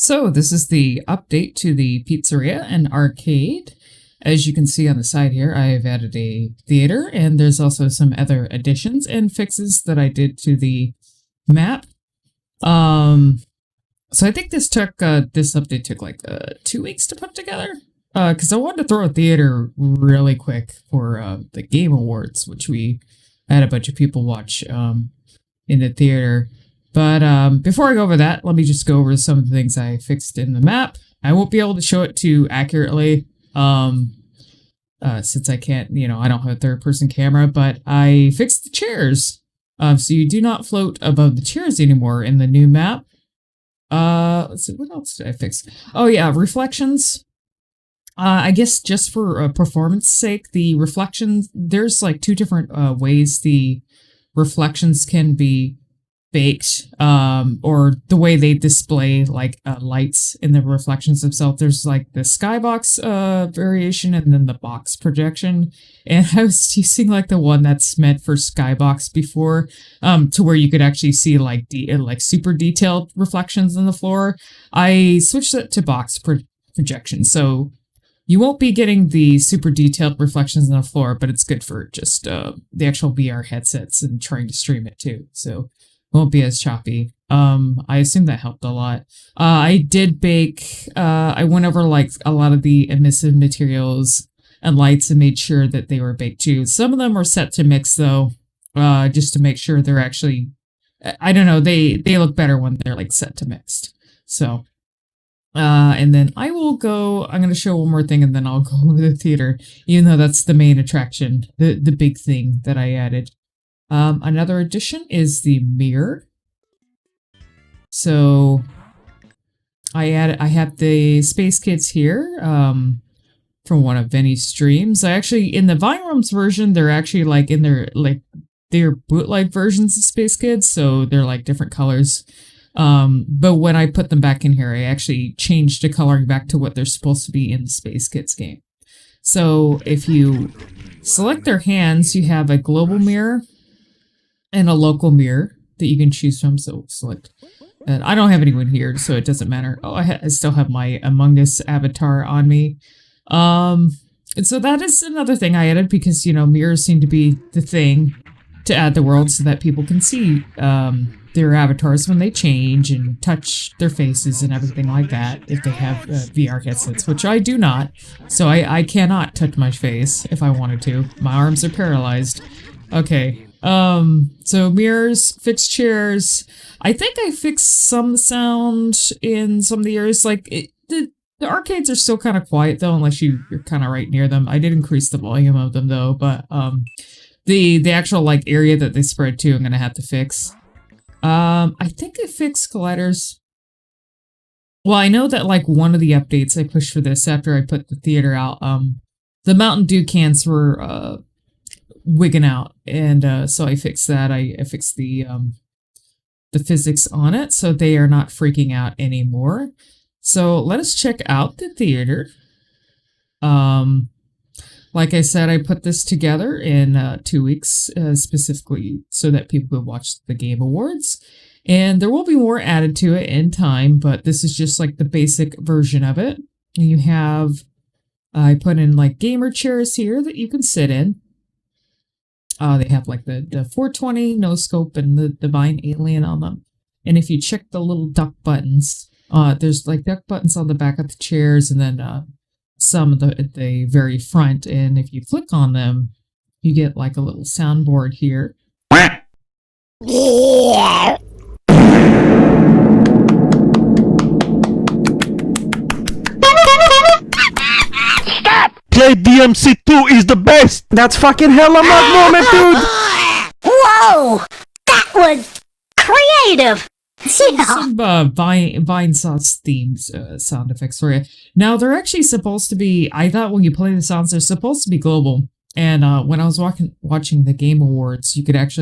So this is the update to the Pizzeria and Arcade. As you can see on the side here, I have added a theater, and there's also some other additions and fixes that I did to the map. So I think this update took like 2 weeks to put together. Because I wanted to throw a theater really quick for the Game Awards, which I had a bunch of people watch in the theater. But before I go over that, let me just go over some of the things I fixed in the map. I won't be able to show it too accurately, since I can't, I don't have a third-person camera, but I fixed the chairs. So you do not float above the chairs anymore in the new map. Let's see, what else did I fix? Oh yeah, reflections. I guess just for performance sake, the reflections, there's like two different ways the reflections can be baked, or the way they display like lights in the reflections themselves. There's like the skybox variation and then the box projection, and I was using like the one that's meant for skybox before, to where you could actually see like super detailed reflections on the floor. I switched it to box projection, so you won't be getting the super detailed reflections on the floor, but it's good for just the actual VR headsets and trying to stream it too, so won't be as choppy. I assume that helped a lot. I did bake, I went over like a lot of the emissive materials and lights and made sure that they were baked too. Some of them are set to mix though, just to make sure they're actually, I don't know, they look better when they're like set to mixed. So, and then I'm going to show one more thing and then I'll go over the theater, even though that's the main attraction, the big thing that I added. Another addition is the mirror. So I have the Space Kids here, from one of Vinny's streams. I actually, in the Vine Rooms version, they're actually like in their bootleg versions of Space Kids, so they're like different colors. But when I put them back in here, I actually changed the coloring back to what they're supposed to be in the Space Kids game. So if you select their hands, you have a global mirror and a local mirror that you can choose from. So select, and I don't have anyone here, so it doesn't matter. Oh, I still have my Among Us avatar on me. And so that is another thing I added because, mirrors seem to be the thing to add the world so that people can see their avatars when they change and touch their faces and everything like that if they have VR headsets, which I do not. So I cannot touch my face if I wanted to. My arms are paralyzed. Okay. So mirrors, fixed chairs. I think I fixed some sound in some of the areas. Like the arcades are still kind of quiet though, unless you're kind of right near them. I did increase the volume of them though, but the actual like area that they spread to, I'm gonna have to fix. I think I fixed colliders. Well, I know that like one of the updates I pushed for this after I put the theater out, the Mountain Dew cans were wigging out, and so I fixed that. I fixed the physics on it so they are not freaking out anymore. So let us check out the theater. Like I said, I put this together in 2 weeks, specifically so that people could watch the Game Awards, and there will be more added to it in time, but this is just like the basic version of it. You have, I put in like gamer chairs here that you can sit in. They have like the 420 no scope and the divine alien on them. And if you check the little duck buttons, there's like duck buttons on the back of the chairs and then some at the very front. And if you click on them, you get like a little soundboard here. Play DMC2 is the best! That's fucking hella mug moment, dude! Whoa! That was creative! Some Vinesauce themed sound effects for you. Now, they're actually supposed to be, I thought when you play the sounds, they're supposed to be global. And when I was watching the Game Awards, I could have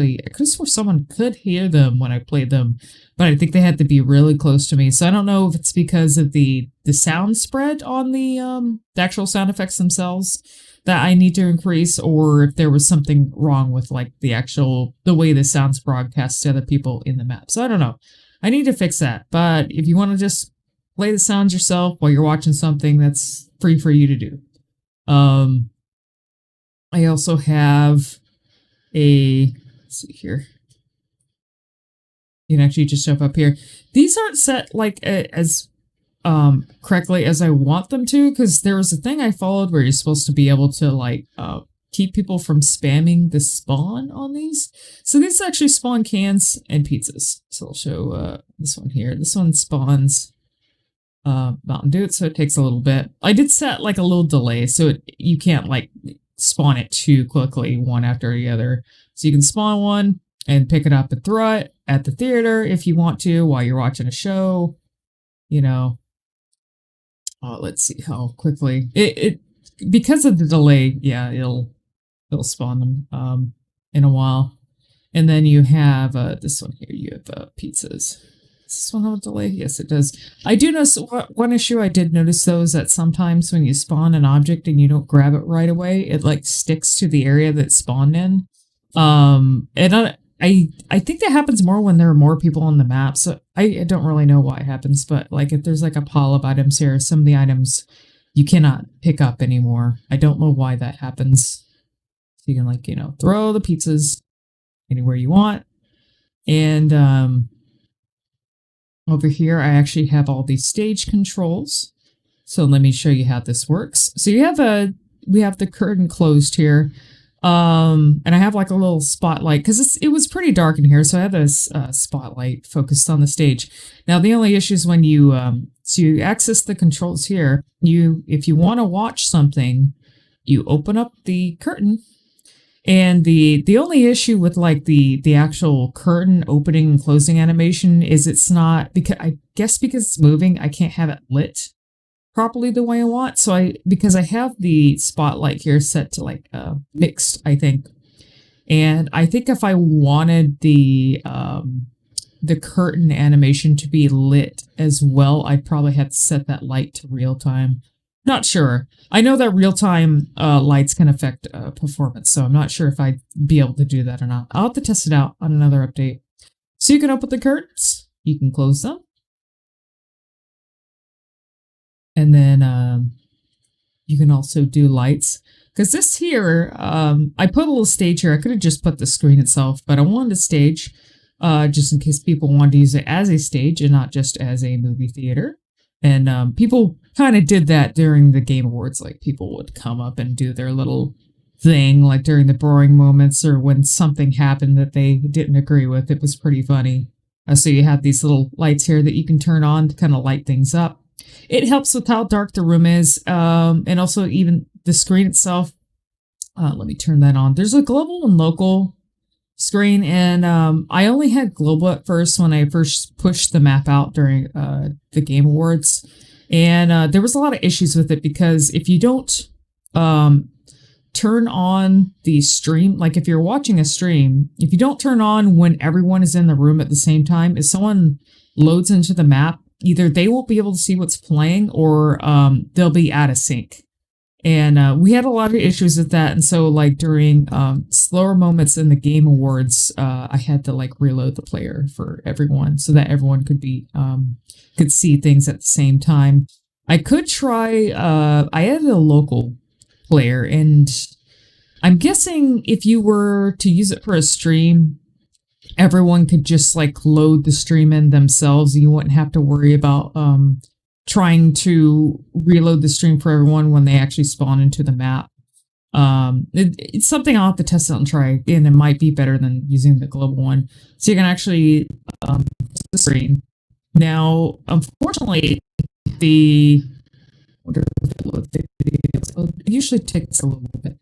swore someone could hear them when I played them, but I think they had to be really close to me. So I don't know if it's because of the sound spread on the actual sound effects themselves that I need to increase, or if there was something wrong with like the way the sounds broadcast to other people in the map. So I don't know. I need to fix that. But if you want to just play the sounds yourself while you're watching something. That's free for you to do. I also have let's see here. You can actually just jump up here. These aren't set like as correctly as I want them to, because there was a thing I followed where you're supposed to be able to like keep people from spamming the spawn on these. So these actually spawn cans and pizzas. So I'll show this one here. This one spawns Mountain Dew, so it takes a little bit. I did set like a little delay, so you can't like spawn it too quickly one after the other. So you can spawn one and pick it up and throw it at the theater if you want to while you're watching a show. You know, let's see how quickly it because of the delay. Yeah, it'll spawn them in a while. And then you have this one here. You have pizzas. Does this one have a delay? Yes, it does. I do notice one issue I did notice though is that sometimes when you spawn an object and you don't grab it right away, it like sticks to the area that it spawned in. And I think that happens more when there are more people on the map. So I don't really know why it happens, but like if there's like a pile of items here, some of the items you cannot pick up anymore. I don't know why that happens. So you can like, you know, throw the pizzas anywhere you want. And over here, I actually have all these stage controls. So let me show you how this works. So we have the curtain closed here. And I have like a little spotlight because it was pretty dark in here. So I have this spotlight focused on the stage. Now, the only issue is when you access the controls here, if you want to watch something, you open up the curtain. And the only issue with like the actual curtain opening and closing animation is it's not, because it's moving, I can't have it lit properly the way I want. So because I have the spotlight here set to like mixed, I think. And I think if I wanted the curtain animation to be lit as well, I'd probably have to set that light to real time. Not sure. I know that real-time lights can affect performance, so I'm not sure if I'd be able to do that or not. I'll have to test it out on another update. So you can open the curtains, you can close them, and then you can also do lights. Because this here, I put a little stage here. I could have just put the screen itself, but I wanted a stage just in case people wanted to use it as a stage and not just as a movie theater. And people kind of did that during the Game Awards. Like people would come up and do their little thing, like during the boring moments or when something happened that they didn't agree with. It was pretty funny. So you have these little lights here that you can turn on to kind of light things up. It helps with how dark the room is, and also even the screen itself. Let me turn that on. There's a global and local screen, and I only had global at first when I first pushed the map out during the Game Awards, and there was a lot of issues with it because if you don't turn on the stream, like if you're watching a stream, if you don't turn on when everyone is in the room at the same time, if someone loads into the map, either they won't be able to see what's playing or they'll be out of sync. And we had a lot of issues with that. And so like during slower moments in the Game Awards, I had to like reload the player for everyone so that everyone could see things at the same time. I could try, I added a local player, and I'm guessing if you were to use it for a stream, everyone could just like load the stream in themselves. You wouldn't have to worry about trying to reload the stream for everyone when they actually spawn into the map. It's something I'll have to test out and try, and it might be better than using the global one. So you can actually the screen. Now, unfortunately, it usually takes a little bit.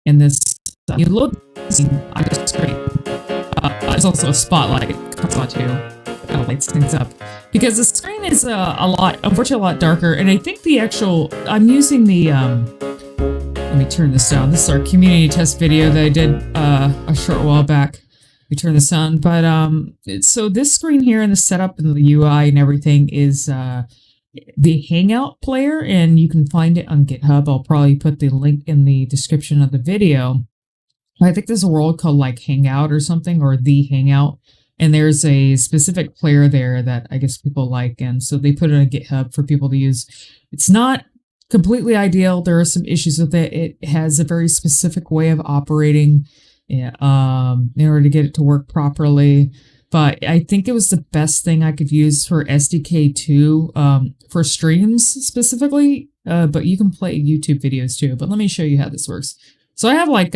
And this, you load the screen on the screen. There's also a spotlight that comes on too. Kind of lights things up because the screen is unfortunately a lot darker, and I think I'm using the let me turn this down. This is our community test video that I did a short while back. We turn this on, but so this screen here and the setup and the UI and everything is the Hangout player, and you can find it on GitHub. I'll probably put the link in the description of the video. I think there's a world called like Hangout or something, or the Hangout. And there's a specific player there that I guess people like, and so they put it on GitHub for people to use. It's not completely ideal. There are some issues with it. It has a very specific way of operating in order to get it to work properly. But I think it was the best thing I could use for SDK2 for streams specifically. But you can play YouTube videos too. But let me show you how this works. So I have like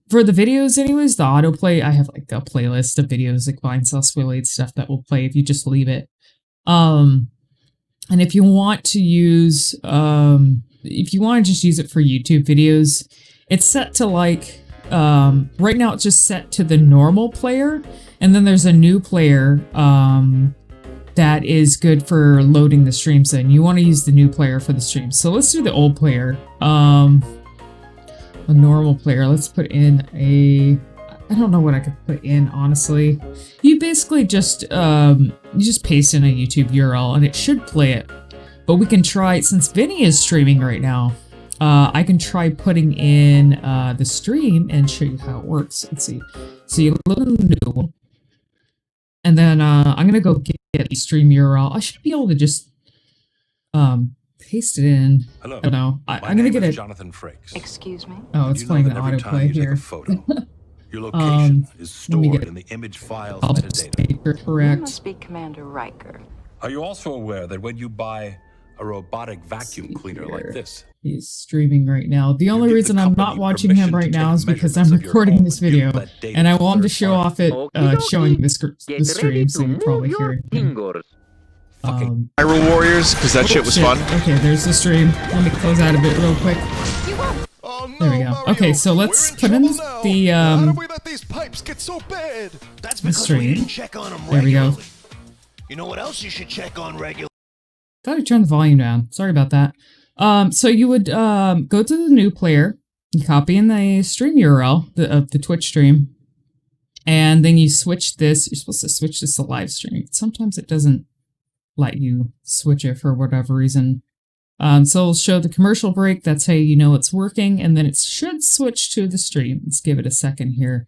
for the videos anyways, the autoplay, I have like a playlist of videos like Vinesauce related stuff that will play if you just leave it. And if you want to use if you want to just use it for YouTube videos, it's set to like right now it's just set to the normal player, and then there's a new player that is good for loading the streams in. You want to use the new player for the stream. So let's do the old player. A normal player. Let's put in I don't know what I could put in, honestly. You basically just you just paste in a YouTube URL and it should play it. But we can try, since Vinny is streaming right now, I can try putting in the stream and show you how it works. Let's see. So you load a new one. And then I'm gonna go get the stream URL. I should be able to just paste it in. Hello. I don't know. I'm gonna get it. Jonathan Frakes. Excuse me? Oh, it's You know playing that an every autoplay time you take here. a photo, your location is let me stored get- in the image file's I'll just metadata. make it You correct. must be Commander Riker. Are you also aware that when you buy a robotic vacuum see cleaner here. like this, He's streaming right now. The only give the reason I'm not company watching him permission right to now take is because I'm measurements of your recording home this and give video, that data and I to want to third show parties? off it showing the stream, so you probably hear it. Fucking Hyrule Warriors, because that shit was shit. fun. Okay, there's the stream. Let me close out of it real quick. Oh, no, There we go. Mario. Okay, so let's We're put in trouble now. the How did we let these pipes get so bad? That's the because we stream. didn't check on them There we go. regularly. You know what else you should check on regularly? Thought I turned the volume down. Sorry about that. So you would go to the new player, you copy in the stream URL of the Twitch stream, and then you switch this. You're supposed to switch this to live stream. Sometimes it doesn't let you switch it for whatever reason. So it'll show the commercial break. That's how you know it's working, and then it should switch to the stream. Let's give it a second here.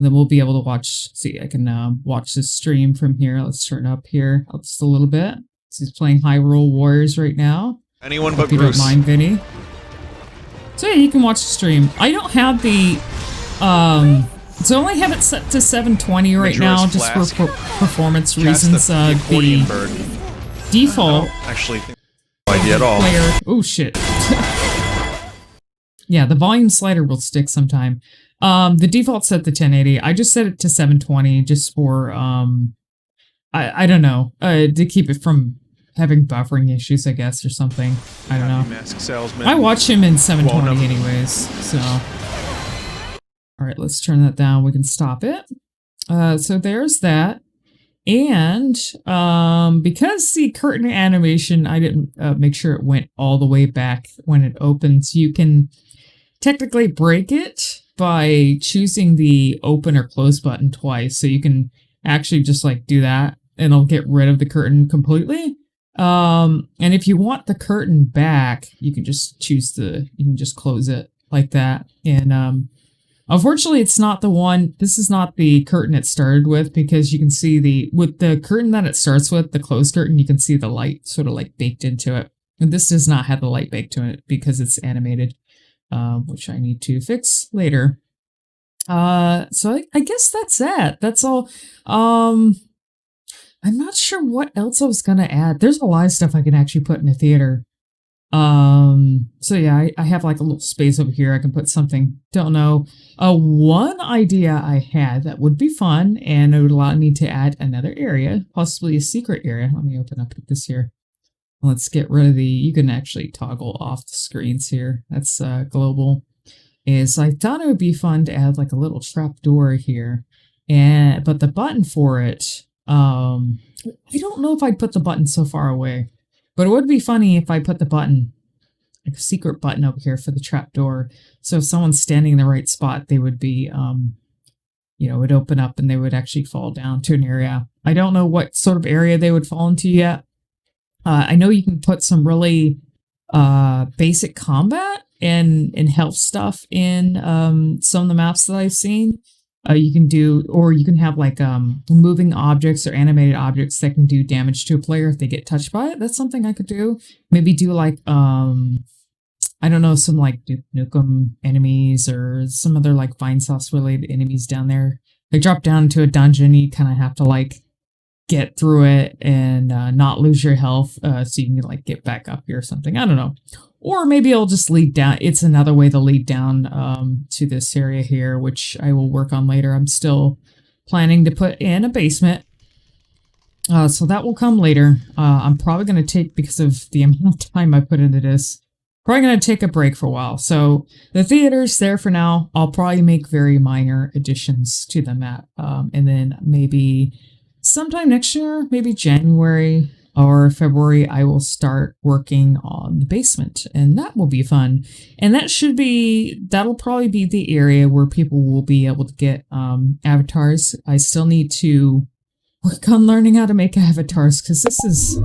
Then we'll be able to watch. See, I can watch this stream from here. Let's turn it up here just a little bit. So he's playing Hyrule Warriors right now. Anyone but If you don't Bruce. mind, Vinny. So yeah, you can watch the stream. I don't have the so I only have it set to 720 right Majora's now, just Flask. for performance Cast reasons. the accordion The bird. default Actually, no idea at all. player. Oh shit. Yeah, the volume slider will stick sometime. The default set to 1080. I just set it to 720 just for I don't know, to keep it from having buffering issues, I guess, or something. I don't know. Mask salesman. I watch him in 720 Well, no. anyways, so. Alright, let's turn that down. We can stop it. So there's that. And because the curtain animation, I didn't make sure it went all the way back when it opens, you can technically break it by choosing the open or close button twice. So you can actually just like do that and it'll get rid of the curtain completely. And if you want the curtain back, you can just you can just close it like that. And unfortunately, it's not the one, this is not the curtain it started with, because you can see with the curtain that it starts with, the closed curtain, you can see the light sort of like baked into it. And this does not have the light baked to it because it's animated, which I need to fix later. So I guess that's it. That's all. I'm not sure what else I was going to add. There's a lot of stuff I can actually put in a theater. So yeah, I have like a little space over here. I can put something, don't know. One idea I had that would be fun and it would allow me to add another area, possibly a secret area. Let me open up this here. Let's get rid of you can actually toggle off the screens here. That's global. Is I thought it would be fun to add like a little trap door here. But the button for it, I don't know if I'd put the button so far away. But it would be funny if I put the button, like a secret button over here for the trapdoor. So if someone's standing in the right spot, they would be, it'd open up and they would actually fall down to an area. I don't know what sort of area they would fall into yet. I know you can put some really basic combat and health stuff in some of the maps that I've seen. You can do, or you can have like moving objects or animated objects that can do damage to a player if they get touched by it. That's something I could do. Maybe do like I don't know, some like Duke Nukem enemies or some other like Vinesauce related enemies down there. They drop down into a dungeon. You kind of have to like get through it and not lose your health, so you can like get back up here or something. I don't know. Or maybe I'll just lead down. It's another way to lead down to this area here, which I will work on later. I'm still planning to put in a basement. So that will come later. I'm probably going to take, because of the amount of time I put into this, probably going to take a break for a while. So the theater's there for now. I'll probably make very minor additions to the map. And then maybe sometime next year, maybe January or February, I will start working on the basement, and that will be fun. And that'll probably be the area where people will be able to get avatars. I still need to work on learning how to make avatars, because this is...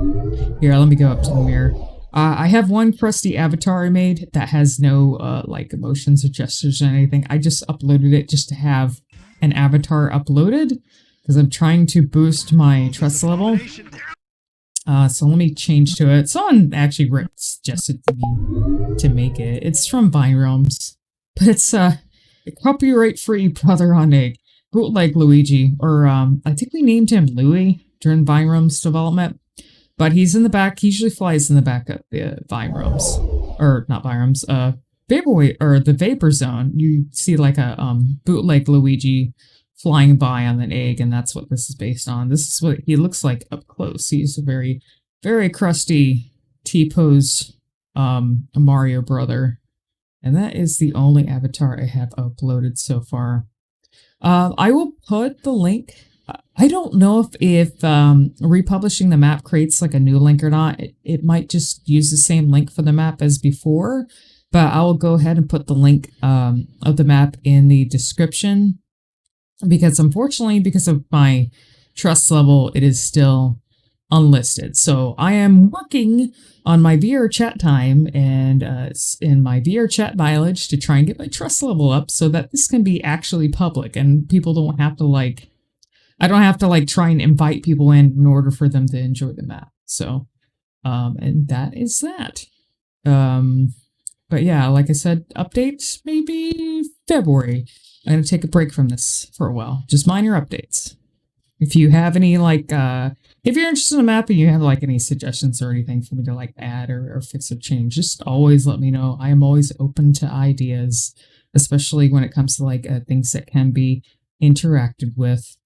Here, let me go up to the mirror. I have one crusty avatar I made that has no like emotions or gestures or anything. I just uploaded it just to have an avatar uploaded, because I'm trying to boost my trust level. So let me change to it. Someone actually suggested to me to make it. It's from Vine Realms, but it's a copyright-free brother on egg, bootleg Luigi, or I think we named him Louie during Vine Realms development. But he's in the back. He usually flies in the back of the Vine Realms, or not Vine Realms, Vaporwave, or the Vapor Zone. You see like a bootleg Luigi flying by on an egg, and that's what this is based on. This is what he looks like up close. He's a very, very crusty T-pose Mario brother. And that is the only avatar I have uploaded so far. I will put the link. I don't know if republishing the map creates like a new link or not. It might just use the same link for the map as before, but I will go ahead and put the link of the map in the description. Because unfortunately, because of my trust level, it is still unlisted. So I am working on my VR chat time and in my VR chat mileage to try and get my trust level up so that this can be actually public and people don't have to like, I don't have to like try and invite people in order for them to enjoy the map. So, and that is that. But yeah, like I said, updates maybe February. I'm going to take a break from this for a while. Just minor updates. If you have any, like, if you're interested in the map and you have, like, any suggestions or anything for me to, like, add or fix or change, just always let me know. I am always open to ideas, especially when it comes to, like, things that can be interacted with.